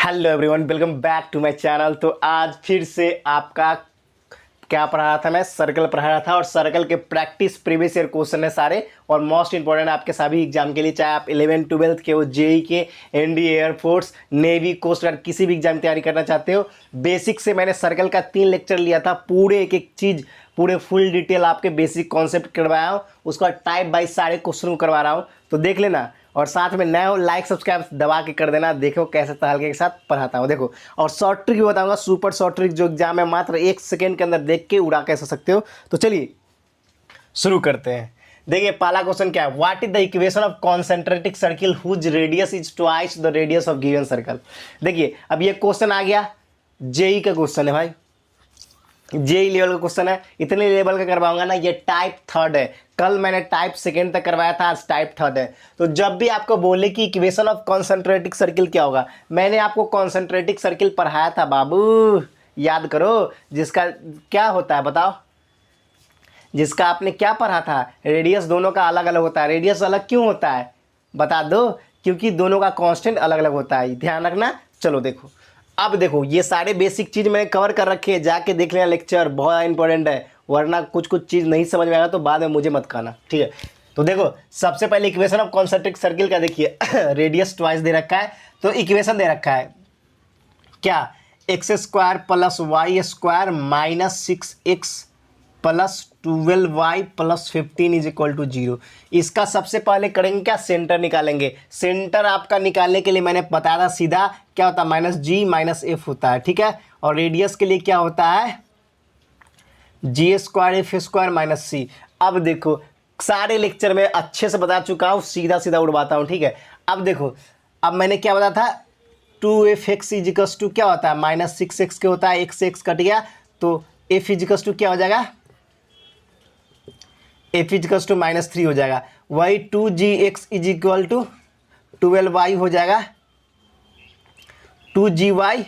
Hello everyone, welcome back to my channel. तो आज फिर से आपका क्या पढ़ा रहा था, मैं सर्कल पढ़ा रहा था और सर्कल के प्रैक्टिस प्रीवियस ईयर क्वेश्चन है सारे और मोस्ट इंपॉर्टेंट आपके सभी एग्जाम के लिए, चाहे आप 11th 12th के हो, जेई के, NDA, air force, navy, coast guard, किसी भी एग्जाम की तैयारी करना चाहते हो। बेसिक से मैंने सर्कल का 3 लेक्चर लिया था, पूरे एक एक चीज़ पूरे फुल डिटेल आपके बेसिक कॉन्सेप्ट करवाया हूँ, उसका टाइप बाई सारे क्वेश्चन को करवा रहा हूँ, तो देख लेना। और साथ में नए हो लाइक सब्सक्राइब दबा के कर देना। देखो कैसे तहलके के साथ पढ़ाता हूँ। देखो, और शॉर्ट ट्रिक भी बताऊंगा, सुपर शॉर्ट ट्रिक जो एग्जाम है मात्र 1 सेकेंड के अंदर देख के उड़ा कैसे सकते हो। तो चलिए शुरू करते हैं। देखिए पहला क्वेश्चन क्या है, what is the equation of concentric circle whose radius is twice the radius of given circle. देखिए अब ये क्वेश्चन आ गया, जेई का क्वेश्चन है भाई, जेई लेवल का क्वेश्चन है, इतने लेवल का करवाऊंगा ना। ये टाइप 3 है, कल मैंने टाइप 2 तक करवाया था, आज टाइप 3 है। तो जब भी आपको बोले कि इक्वेशन ऑफ कॉन्सेंट्रेटिक सर्किल क्या होगा, मैंने आपको कॉन्सेंट्रेटिक सर्किल पढ़ाया था बाबू, याद करो। जिसका क्या होता है बताओ, जिसका आपने क्या पढ़ा था, रेडियस दोनों का अलग अलग होता है। रेडियस अलग क्यों होता है बता दो, क्योंकि दोनों का कांस्टेंट अलग अलग होता है, ध्यान रखना। चलो देखो, अब देखो ये सारे बेसिक चीज़ मैंने कवर कर रखे हैं, जाके देख लेना, लेक्चर बहुत इंपॉर्टेंट है, वरना कुछ कुछ चीज़ नहीं समझ में आएगा तो बाद में मुझे मत कहना, ठीक है। तो देखो सबसे पहले इक्वेशन ऑफ कॉन्सेंट्रिक सर्किल का देखिए रेडियस ट्वाइस दे रखा है, तो इक्वेशन दे रखा है क्या, x² plus y² minus 6x plus 12y plus 15 is equal to 0। इसका सबसे पहले करेंगे क्या, सेंटर निकालेंगे। सेंटर आपका निकालने के लिए मैंने बताया था सीधा क्या होता है, -g माइनस f होता है, ठीक है। और रेडियस के लिए क्या होता है, g² f² माइनस c। अब देखो सारे लेक्चर में अच्छे से बता चुका हूँ, सीधा सीधा उड़वाता हूँ, ठीक है। अब देखो, अब मैंने क्या बताया था, 2f(x) इजिकल्स टू क्या होता है, -6x के होता है, x से x कट गया तो f इजिकल्स टू क्या हो जाएगा, f इजिकल्स टू -3 हो जाएगा। वही 2gx is equal to 12y हो जाएगा, 2gy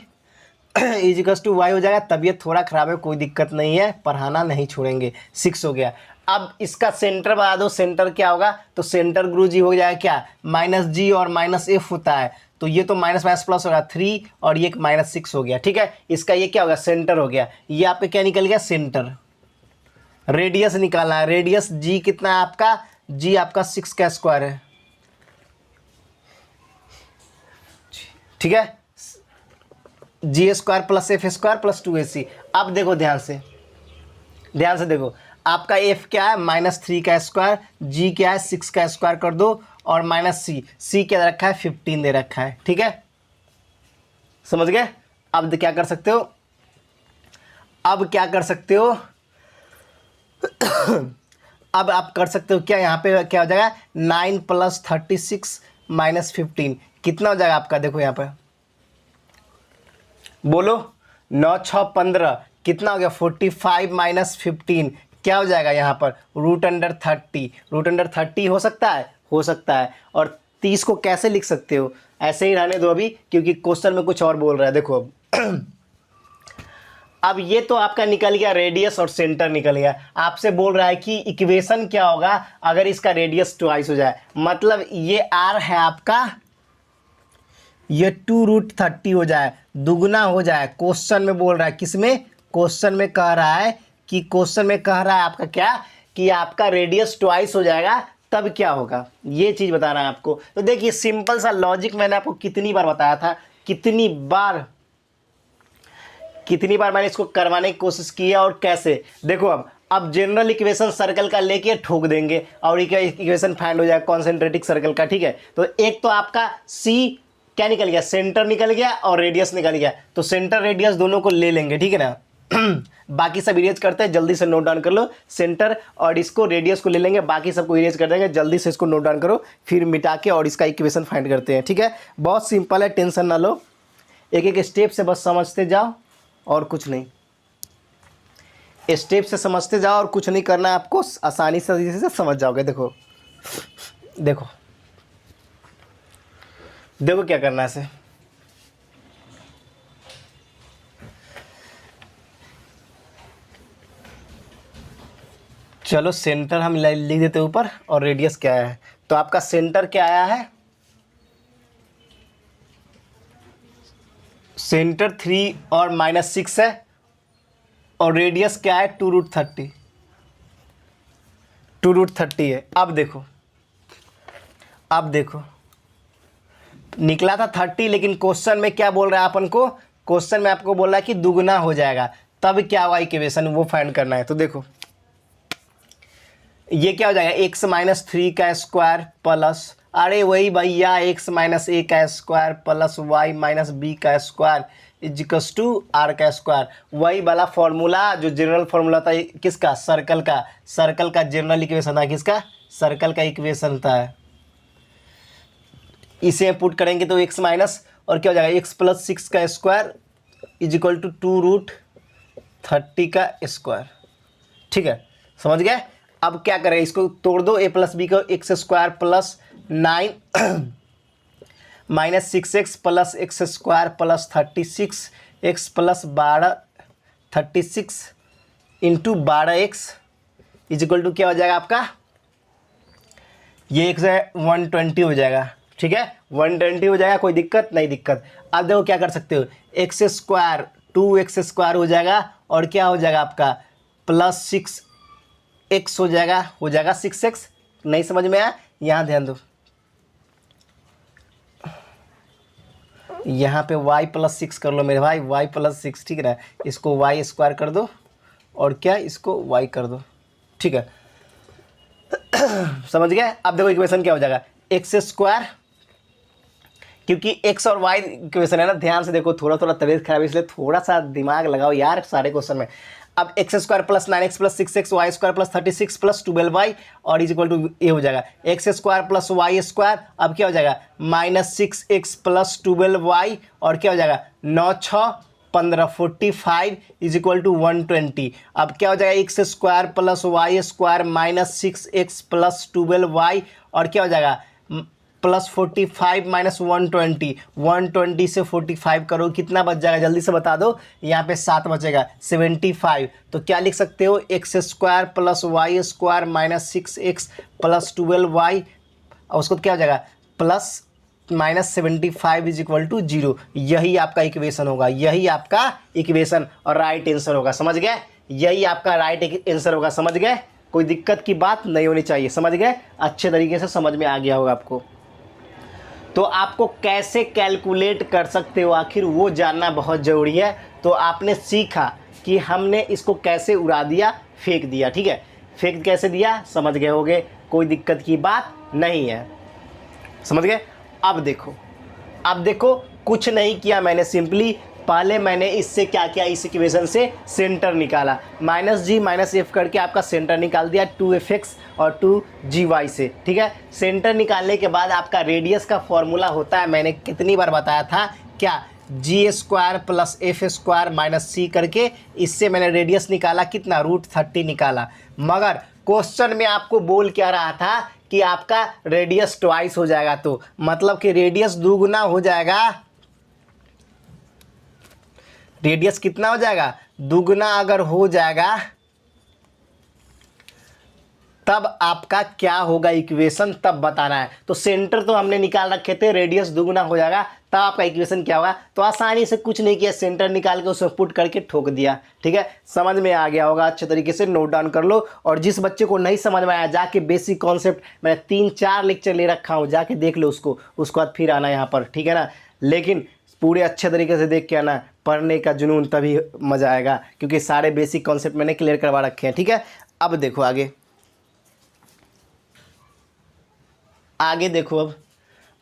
इजिकल्स टू y हो जाएगा। तबीयत थोड़ा खराब है, कोई दिक्कत नहीं है, पढ़ाना नहीं छोड़ेंगे। 6 हो गया। अब इसका सेंटर बता दो, सेंटर क्या होगा, तो सेंटर गुरु जी हो जाएगा क्या, -g और -f होता है, तो ये तो माइनस माइनस प्लस होगा 3 और ये -6 हो गया, ठीक है। इसका ये क्या होगा, सेंटर हो गया। ये आपका क्या निकल गया, सेंटर। रेडियस निकालना है, रेडियस जी कितना है आपका, जी आपका 6 का स्क्वायर है, ठीक है। g² plus f² plus 2ac। अब देखो ध्यान से, ध्यान से देखो, आपका f क्या है, -3 का स्क्वायर, g क्या है 6 का स्क्वायर कर दो, और -c क्या दे रखा है, 15 दे रखा है, ठीक है। समझ गए। अब क्या कर सकते हो, अब क्या कर सकते हो अब आप कर सकते हो क्या, यहाँ पे क्या हो जाएगा, 9 + 36 - 15 कितना हो जाएगा आपका, देखो यहाँ पर बोलो, 9 6 15 कितना हो गया, 45 - 15 क्या हो जाएगा यहाँ पर, √30। √30 हो सकता है, हो सकता है। और 30 को कैसे लिख सकते हो, ऐसे ही रहने दो अभी, क्योंकि क्वेश्चन में कुछ और बोल रहा है। देखो अब ये तो आपका निकल गया रेडियस और सेंटर निकल गया। आपसे बोल रहा है कि इक्वेशन क्या होगा अगर इसका रेडियस ट्वाइस हो जाए, मतलब ये r है आपका, ये 2√30 हो जाए, दुगना हो जाए। क्वेश्चन में बोल रहा है, किसमें, क्वेश्चन में कह रहा है कि, क्वेश्चन में कह रहा है आपका क्या, कि आपका रेडियस ट्वाइस हो जाएगा, तब क्या होगा, ये चीज़ बताना है आपको। तो देखिए सिंपल सा लॉजिक मैंने आपको कितनी बार बताया था, कितनी बार मैंने इसको करवाने की कोशिश की है, और कैसे। देखो अब जनरल इक्वेशन सर्कल का लेके ठोक देंगे और इक्वेशन फाइंड हो जाएगा कॉन्सेंट्रेटिक सर्कल का, ठीक है। तो एक तो आपका सी क्या निकल गया, सेंटर निकल गया और रेडियस निकल गया, तो सेंटर रेडियस दोनों को ले लेंगे, ठीक है ना। बाकी सब इरेज करते हैं, जल्दी से नोट डाउन कर लो, सेंटर और इसको रेडियस को ले लेंगे, बाकी सबको इरेज कर देंगे, जल्दी से इसको नोट डाउन करो, फिर मिटा के और इसका इक्वेशन फाइंड करते हैं, ठीक है। बहुत सिंपल है, टेंशन ना लो, एक एक स्टेप से बस समझते जाओ और कुछ नहीं, स्टेप से समझते जाओ और कुछ नहीं करना है आपको, आसानी से समझ जाओगे। देखो देखो देखो क्या करना है इसे, चलो सेंटर हम लिख देते ऊपर, और रेडियस क्या है, तो आपका सेंटर क्या आया है, सेंटर 3 और -6 है और रेडियस क्या है 2√30, 2√30 है। अब देखो निकला था 30, लेकिन क्वेश्चन में क्या बोल रहा है अपन को, क्वेश्चन में आपको बोल रहा है कि दुगना हो जाएगा, तब क्या हुआ इक्वेशन वो फाइंड करना है। तो देखो ये क्या हो जाएगा, x-3 का स्क्वायर प्लस, अरे वही भैया x-a का स्क्वायर प्लस y-b का स्क्वायर इजिकल्स टू r का स्क्वायर। वही वाला फॉर्मूला जो जनरल फॉर्मूला था किसका, सर्कल का जनरल इक्वेशन था, किसका, सर्कल का इक्वेशन था। इसे पुट करेंगे तो x माइनस और क्या हो जाएगा x+6 का स्क्वायर इजिकल टू 2√30 का स्क्वायर। ठीक है, समझ गए। अब क्या करें, इसको तोड़ दो, a प्लस बी को एक्स स्क्वायर प्लस 9 -6x प्लस x square plus 36 x plus 12 36 into 12x is equal to क्या हो जाएगा आपका, ये x है 120 हो जाएगा। ठीक है, 120 हो जाएगा, कोई दिक्कत नहीं दिक्कत। अब देखो क्या कर सकते हो, एक्स स्क्वायर 2x² हो जाएगा और क्या हो जाएगा आपका प्लस 6x हो जाएगा 6x। नहीं समझ में आया, यहाँ ध्यान दो, यहाँ पे y+6 कर लो मेरे भाई, y+6, ठीक है ना। इसको y² कर दो और क्या इसको y कर दो, ठीक है। समझ गए। अब देखो इक्वेशन क्या हो जाएगा, x², क्योंकि x और y इक्वेशन है ना, ध्यान से देखो, थोड़ा तबीयत खराब है इसलिए थोड़ा सा दिमाग लगाओ यार सारे क्वेश्चन में। अब x² plus 9x plus 6x y² plus 36 plus 12y और इज इक्वल टू ये हो जाएगा x² प्लस y²। अब क्या हो जाएगा -6x प्लस 12y और क्या हो जाएगा 9 6 15 45 इज इक्वल टू 120। अब क्या हो जाएगा x² plus y² minus 6x plus 12y और क्या हो जाएगा प्लस 45 माइनस 120, 120 से 45 करो कितना बच जाएगा, जल्दी से बता दो। यहाँ पे 7 बचेगा 75। तो क्या लिख सकते हो, x² plus y² minus 6x plus 12y और उसको क्या हो जाएगा प्लस -75 इज इक्वल टू 0। यही आपका इक्वेशन होगा, यही आपका इक्वेशन और राइट आंसर होगा। समझ गए, यही आपका राइट आंसर होगा। समझ गए, कोई दिक्कत की बात नहीं होनी चाहिए। समझ गए, अच्छे तरीके से समझ में आ गया होगा आपको। तो आपको कैसे कैलकुलेट कर सकते हो आखिर वो जानना बहुत ज़रूरी है। तो आपने सीखा कि हमने इसको कैसे उड़ा दिया, फेंक दिया। ठीक है, फेंक कैसे दिया समझ गए होगे, कोई दिक्कत की बात नहीं है। समझ गए। अब देखो कुछ नहीं किया मैंने, सिंपली पहले मैंने इससे क्या किया, इस इक्वेशन से सेंटर निकाला, -g-f करके आपका सेंटर निकाल दिया 2fx और 2gy से। ठीक है, सेंटर निकालने के बाद आपका रेडियस का फॉर्मूला होता है, मैंने कितनी बार बताया था, क्या g² plus f² minus c करके, इससे मैंने रेडियस निकाला कितना √30 निकाला। मगर क्वेश्चन में आपको बोल क्या रहा था कि आपका रेडियस ट्वाइस हो जाएगा, तो मतलब कि रेडियस दुगुना हो जाएगा। रेडियस कितना हो जाएगा, दुगना अगर हो जाएगा तब आपका क्या होगा इक्वेशन, तब बताना है। तो सेंटर तो हमने निकाल रखे थे, रेडियस दुगना हो जाएगा तब आपका इक्वेशन क्या होगा। तो आसानी से कुछ नहीं किया, सेंटर निकाल के उसमें पुट करके ठोक दिया। ठीक है, समझ में आ गया होगा, अच्छे तरीके से नोट डाउन कर लो। और जिस बच्चे को नहीं समझ में आया, जाके बेसिक कॉन्सेप्ट मैंने 3-4 लेक्चर ले रखा हूँ, जाके देख लो उसको, उसके बाद फिर आना यहाँ पर। ठीक है ना, लेकिन पूरे अच्छे तरीके से देख के आना, पढ़ने का जुनून तभी मज़ा आएगा, क्योंकि सारे बेसिक कॉन्सेप्ट मैंने क्लियर करवा रखे हैं। ठीक है, अब देखो आगे देखो।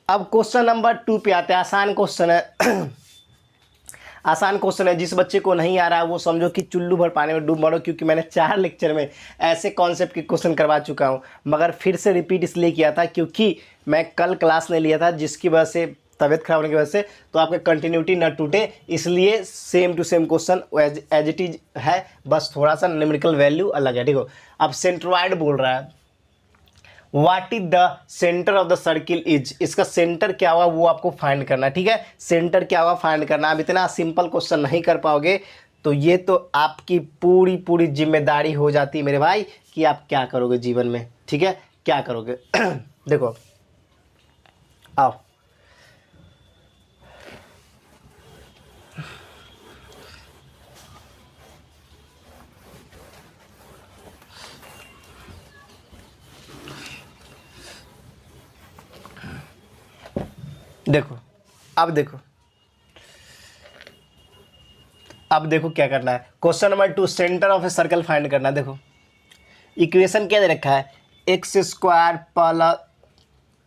अब क्वेश्चन नंबर 2 पे आते हैं। आसान क्वेश्चन है आसान क्वेश्चन है। जिस बच्चे को नहीं आ रहा है वो समझो कि चुल्लू भर पानी में डूब मरो, क्योंकि मैंने 4 लेक्चर में ऐसे कॉन्सेप्ट के क्वेश्चन करवा चुका हूं। मगर फिर से रिपीट इसलिए किया था क्योंकि मैं कल क्लास नहीं लिया था, जिसकी वजह से तबीयत खराब होने की वजह से, तो आपके कंटिन्यूटी न टूटे, इसलिए same to same question as it is है, बस थोड़ा सा न्यूमेरिकल वैल्यू अलग है। ठीक हो, अब सेंट्रॉइड बोल रहा है, what is the centre of the circle is, इसका सेंटर क्या हुआ वो आपको फाइंड करना है। ठीक है, सेंटर क्या हुआ फाइंड करना। अब इतना सिंपल क्वेश्चन नहीं कर पाओगे तो ये तो आपकी पूरी जिम्मेदारी हो जाती है मेरे भाई कि आप क्या करोगे जीवन में। ठीक है, क्या करोगे। देखो आओ, अब देखो क्या करना है। Question number 2, centre of a circle find करना है। देखो इक्वेशन क्या दे रखा है, x square plus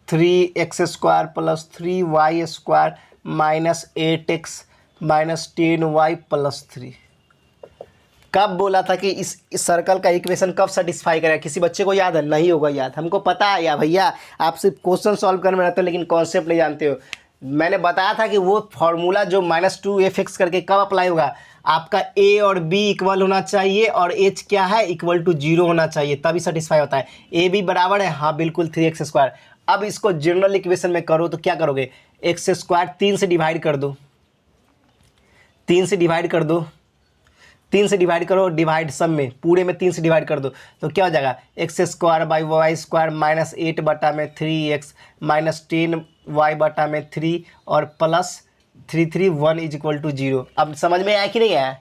3x² plus 3y² minus 8x minus 10y plus 3। कब बोला था कि इस सर्कल का इक्वेशन कब सेटिस्फाई करेगा? किसी बच्चे को याद है? नहीं होगा याद, हमको पता है या भैया, आप सिर्फ क्वेश्चन सॉल्व करने में रहते हो लेकिन कॉन्सेप्ट नहीं जानते हो। मैंने बताया था कि वो फॉर्मूला जो -2fx करके कब अप्लाई होगा, आपका a और b इक्वल होना चाहिए और h क्या है, इक्वल टू 0 होना चाहिए, तभी सेटिस्फाई होता है। a b बराबर है, हाँ बिल्कुल 3x²। अब इसको जनरल इक्वेशन में करो तो क्या करोगे, x² 3 से डिवाइड कर दो, 3 से डिवाइड कर दो, 3 से डिवाइड करो, डिवाइड सब में पूरे में 3 से डिवाइड कर दो तो क्या हो जाएगा, x² माइनस 8 बटा में 3x माइनस 10y बटा में 3 और प्लस 3 इज इक्वल टू 0। अब समझ में आया कि नहीं आया?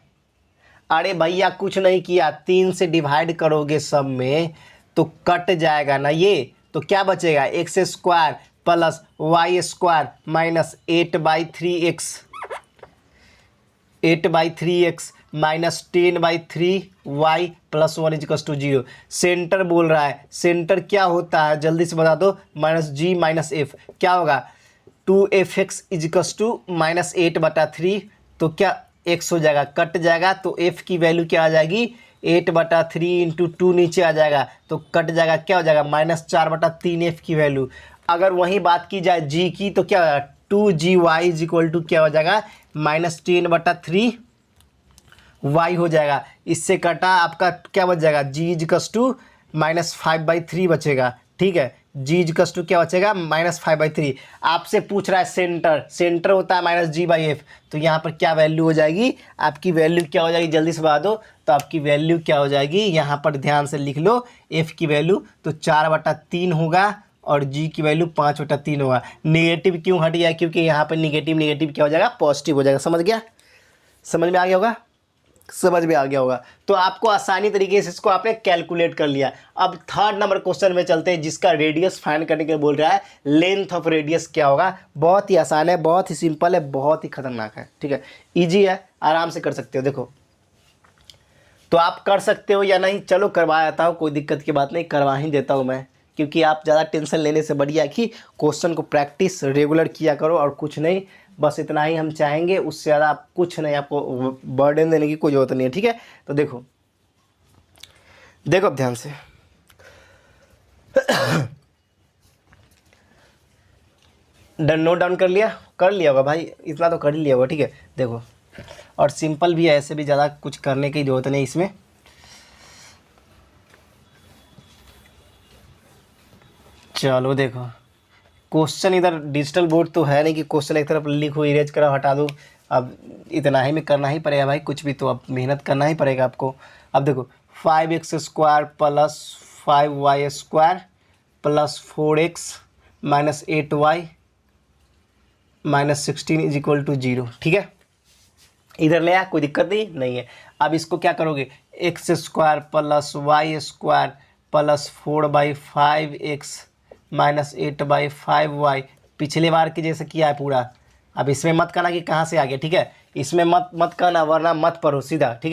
अरे भैया कुछ नहीं किया, 3 से डिवाइड करोगे सब में तो कट जाएगा ना ये, तो क्या बचेगा, x² plus y² minus 8/3x minus 10/3y plus 1 is to 0। Centre बोल रहा है, सेंटर क्या होता है जल्दी से बता दो, -g माइनस f क्या होगा, 2fx इज टू -8/3, तो क्या x हो जाएगा, कट जाएगा तो f की वैल्यू क्या आ जाएगी, 8/3 इंटू 2 नीचे आ जाएगा तो कट जाएगा, क्या हो जाएगा, -4/3 f की वैल्यू। अगर वही बात की जाए g की तो क्या होगा, 2gy इज इक्वल टू क्या हो जाएगा, -10/3 y हो जाएगा। इससे कटा आपका क्या बच जाएगा, g इज टू -5/3 बचेगा। ठीक है, g इज टू क्या बचेगा, -5/3। आपसे पूछ रहा है सेंटर, सेंटर होता है -g/f, तो यहाँ पर क्या वैल्यू हो जाएगी, आपकी वैल्यू क्या हो जाएगी, जल्दी से बता दो। तो आपकी वैल्यू क्या हो जाएगी, यहाँ पर ध्यान से लिख लो, f की वैल्यू तो 4/3 होगा और g की वैल्यू 5/3 होगा। नेगेटिव क्यों हट गया, क्योंकि यहाँ पर नेगेटिव नेगेटिव क्या हो जाएगा, पॉजिटिव हो जाएगा। समझ गया, समझ में आ गया होगा, समझ में आ गया होगा। तो आपको आसानी तरीके से इसको आपने कैलकुलेट कर लिया। अब थर्ड नंबर क्वेश्चन में चलते हैं, जिसका रेडियस फाइंड करने के लिए बोल रहा है, लेंथ ऑफ रेडियस क्या होगा। बहुत ही आसान है, बहुत ही सिंपल है, बहुत ही खतरनाक है। ठीक है, इजी है, आराम से कर सकते हो। देखो तो आप कर सकते हो या नहीं, चलो करवा देता हूँ, कोई दिक्कत की बात नहीं, करवा ही देता हूँ मैं, क्योंकि आप ज़्यादा टेंशन लेने से बढ़िया कि क्वेश्चन को प्रैक्टिस रेगुलर किया करो और कुछ नहीं, बस इतना ही हम चाहेंगे, उससे ज़्यादा आप कुछ नहीं, आपको बर्डन देने की कोई ज़रूरत नहीं है। ठीक है, तो देखो अब ध्यान से नोट डाउन कर लिया होगा भाई, इतना तो कर ही लिया होगा। ठीक है, देखो और सिंपल भी है, ऐसे भी ज़्यादा कुछ करने की ज़रूरत नहीं इसमें। चलो देखो, क्वेश्चन इधर डिजिटल बोर्ड तो है नहीं कि क्वेश्चन एक तरफ लिखो, इरेज करो, हटा दो। अब इतना ही में करना ही पड़ेगा भाई, कुछ भी तो अब मेहनत करना ही पड़ेगा आपको। अब देखो 5x² plus 5y² plus 4x minus 8y minus 16 is equal to 0। ठीक है, इधर ले आया, कोई दिक्कत नहीं है। अब इसको क्या करोगे, x² plus y² plus 4/5x minus 8/5y, पिछले बार की जैसे किया है पूरा। अब इसमें मत करना कि कहाँ से आ गया। ठीक है, इसमें मत करना, वरना मत पढ़ो सीधा। ठीक है।